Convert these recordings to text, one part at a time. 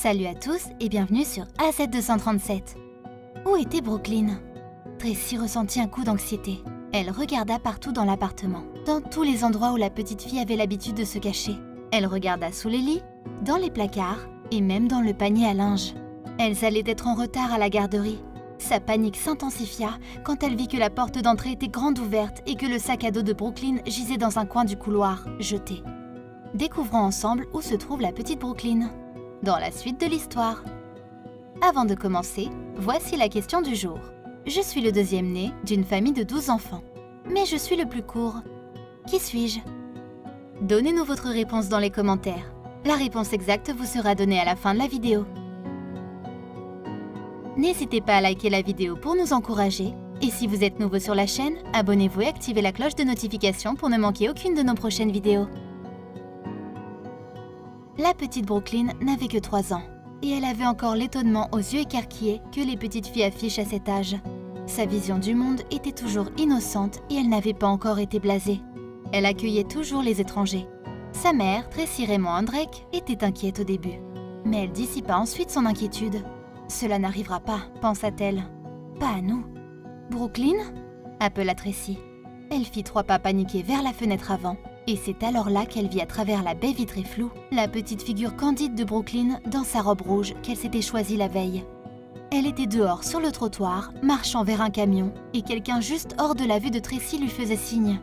Salut à tous et bienvenue sur AZ237. Où était Brooklyn? Tracy ressentit un coup d'anxiété. Elle regarda partout dans l'appartement, dans tous les endroits où la petite fille avait l'habitude de se cacher. Elle regarda sous les lits, dans les placards et même dans le panier à linge. Elles allaient être en retard à la garderie. Sa panique s'intensifia quand elle vit que la porte d'entrée était grande ouverte et que le sac à dos de Brooklyn gisait dans un coin du couloir, jeté. Découvrons ensemble où se trouve la petite Brooklyn, dans la suite de l'histoire. Avant de commencer, voici la question du jour. Je suis le deuxième né d'une famille de 12 enfants, mais je suis le plus court. Qui suis-je? Donnez-nous votre réponse dans les commentaires. La réponse exacte vous sera donnée à la fin de la vidéo. N'hésitez pas à liker la vidéo pour nous encourager. Et si vous êtes nouveau sur la chaîne, abonnez-vous et activez la cloche de notification pour ne manquer aucune de nos prochaines vidéos. La petite Brooklyn n'avait que 3 ans, et elle avait encore l'étonnement aux yeux écarquillés que les petites filles affichent à cet âge. Sa vision du monde était toujours innocente et elle n'avait pas encore été blasée. Elle accueillait toujours les étrangers. Sa mère, Tracy Raymond Drake, était inquiète au début, mais elle dissipa ensuite son inquiétude. « Cela n'arrivera pas », pensa-t-elle. « Pas à nous. »« Brooklyn ?» appela Tracy. Elle fit 3 pas paniqués vers la fenêtre avant. Et c'est alors là qu'elle vit à travers la baie vitrée floue la petite figure candide de Brooklyn dans sa robe rouge qu'elle s'était choisie la veille. Elle était dehors sur le trottoir, marchant vers un camion, et quelqu'un juste hors de la vue de Tracy lui faisait signe.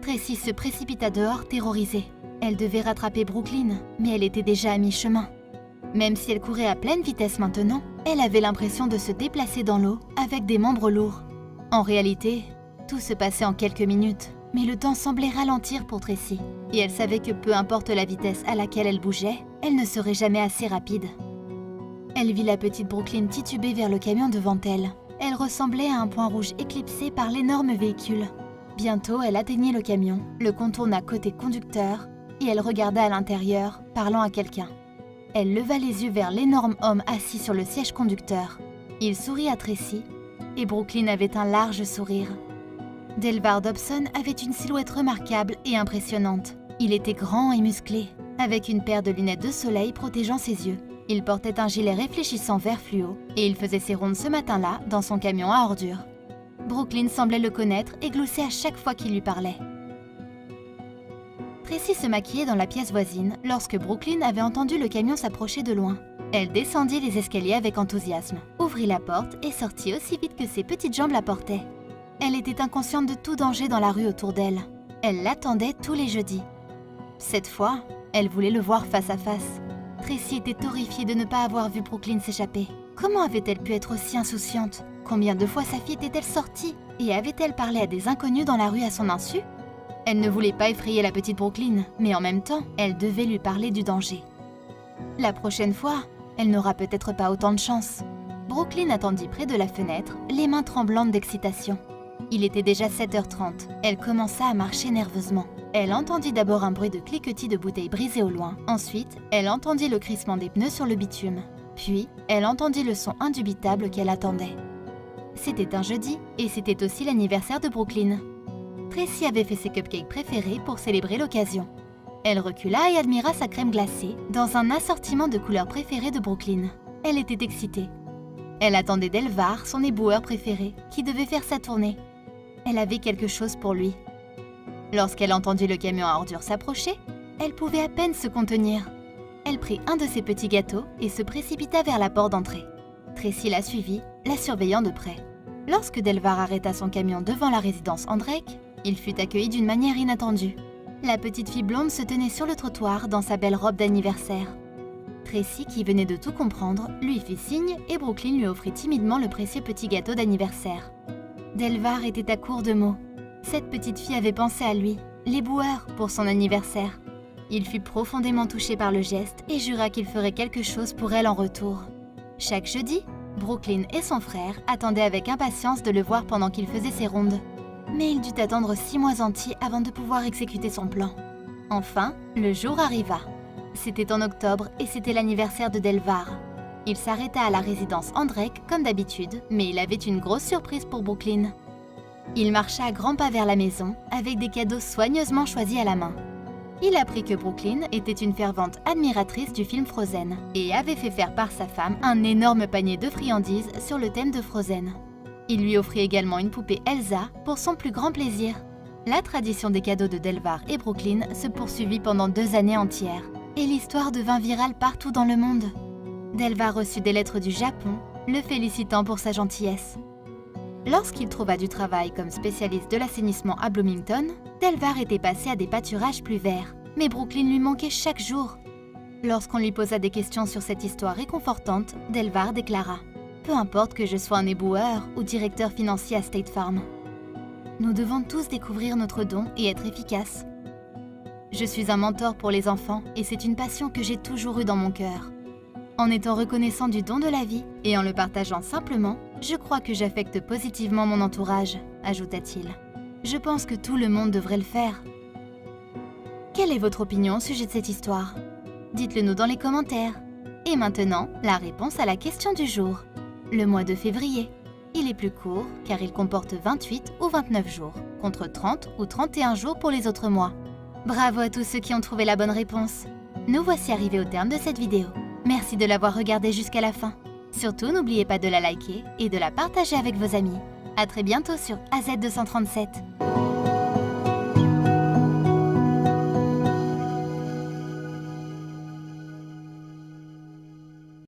Tracy se précipita dehors, terrorisée. Elle devait rattraper Brooklyn, mais elle était déjà à mi-chemin. Même si elle courait à pleine vitesse maintenant, elle avait l'impression de se déplacer dans l'eau avec des membres lourds. En réalité, tout se passait en quelques minutes. Mais le temps semblait ralentir pour Tracy, et elle savait que peu importe la vitesse à laquelle elle bougeait, elle ne serait jamais assez rapide. Elle vit la petite Brooklyn tituber vers le camion devant elle. Elle ressemblait à un point rouge éclipsé par l'énorme véhicule. Bientôt, elle atteignit le camion, le contourna côté conducteur, et elle regarda à l'intérieur, parlant à quelqu'un. Elle leva les yeux vers l'énorme homme assis sur le siège conducteur. Il sourit à Tracy, et Brooklyn avait un large sourire. Delvar Dobson avait une silhouette remarquable et impressionnante. Il était grand et musclé, avec une paire de lunettes de soleil protégeant ses yeux. Il portait un gilet réfléchissant vert fluo et il faisait ses rondes ce matin-là dans son camion à ordures. Brooklyn semblait le connaître et gloussait à chaque fois qu'il lui parlait. Tracy se maquillait dans la pièce voisine lorsque Brooklyn avait entendu le camion s'approcher de loin. Elle descendit les escaliers avec enthousiasme, ouvrit la porte et sortit aussi vite que ses petites jambes la portaient. Elle était inconsciente de tout danger dans la rue autour d'elle. Elle l'attendait tous les jeudis. Cette fois, elle voulait le voir face à face. Tracy était horrifiée de ne pas avoir vu Brooklyn s'échapper. Comment avait-elle pu être aussi insouciante? Combien de fois sa fille était-elle sortie? Et avait-elle parlé à des inconnus dans la rue à son insu? Elle ne voulait pas effrayer la petite Brooklyn, mais en même temps, elle devait lui parler du danger. La prochaine fois, elle n'aura peut-être pas autant de chance. Brooklyn attendit près de la fenêtre, les mains tremblantes d'excitation. Il était déjà 7h30. Elle commença à marcher nerveusement. Elle entendit d'abord un bruit de cliquetis de bouteilles brisées au loin. Ensuite, elle entendit le crissement des pneus sur le bitume. Puis, elle entendit le son indubitable qu'elle attendait. C'était un jeudi, et c'était aussi l'anniversaire de Brooklyn. Tracy avait fait ses cupcakes préférés pour célébrer l'occasion. Elle recula et admira sa crème glacée dans un assortiment de couleurs préférées de Brooklyn. Elle était excitée. Elle attendait Delvar, son éboueur préféré, qui devait faire sa tournée. Elle avait quelque chose pour lui. Lorsqu'elle entendit le camion à ordures s'approcher, elle pouvait à peine se contenir. Elle prit un de ses petits gâteaux et se précipita vers la porte d'entrée. Tracy la suivit, la surveillant de près. Lorsque Delvar arrêta son camion devant la résidence Drake, il fut accueilli d'une manière inattendue. La petite fille blonde se tenait sur le trottoir dans sa belle robe d'anniversaire. Tracy, qui venait de tout comprendre, lui fit signe et Brooklyn lui offrit timidement le précieux petit gâteau d'anniversaire. Delvar était à court de mots. Cette petite fille avait pensé à lui, l'éboueur, pour son anniversaire. Il fut profondément touché par le geste et jura qu'il ferait quelque chose pour elle en retour. Chaque jeudi, Brooklyn et son frère attendaient avec impatience de le voir pendant qu'il faisait ses rondes. Mais il dut attendre 6 mois entiers avant de pouvoir exécuter son plan. Enfin, le jour arriva. C'était en octobre et c'était l'anniversaire de Delvar. Il s'arrêta à la résidence Drake comme d'habitude, mais il avait une grosse surprise pour Brooklyn. Il marcha à grands pas vers la maison, avec des cadeaux soigneusement choisis à la main. Il apprit que Brooklyn était une fervente admiratrice du film Frozen et avait fait faire par sa femme un énorme panier de friandises sur le thème de Frozen. Il lui offrit également une poupée Elsa pour son plus grand plaisir. La tradition des cadeaux de Delvar et Brooklyn se poursuivit pendant 2 années entières et l'histoire devint virale partout dans le monde. Delvar reçut des lettres du Japon, le félicitant pour sa gentillesse. Lorsqu'il trouva du travail comme spécialiste de l'assainissement à Bloomington, Delvar était passé à des pâturages plus verts, mais Brooklyn lui manquait chaque jour. Lorsqu'on lui posa des questions sur cette histoire réconfortante, Delvar déclara « Peu importe que je sois un éboueur ou directeur financier à State Farm. Nous devons tous découvrir notre don et être efficaces. Je suis un mentor pour les enfants et c'est une passion que j'ai toujours eue dans mon cœur. En étant reconnaissant du don de la vie et en le partageant simplement, je crois que j'affecte positivement mon entourage, ajouta-t-il. Je pense que tout le monde devrait le faire. Quelle est votre opinion au sujet de cette histoire? Dites-le nous dans les commentaires. Et maintenant, la réponse à la question du jour. Le mois de février. Il est plus court car il comporte 28 ou 29 jours, contre 30 ou 31 jours pour les autres mois. Bravo à tous ceux qui ont trouvé la bonne réponse. Nous voici arrivés au terme de cette vidéo. Merci de l'avoir regardée jusqu'à la fin. Surtout, n'oubliez pas de la liker et de la partager avec vos amis. À très bientôt sur AZ237.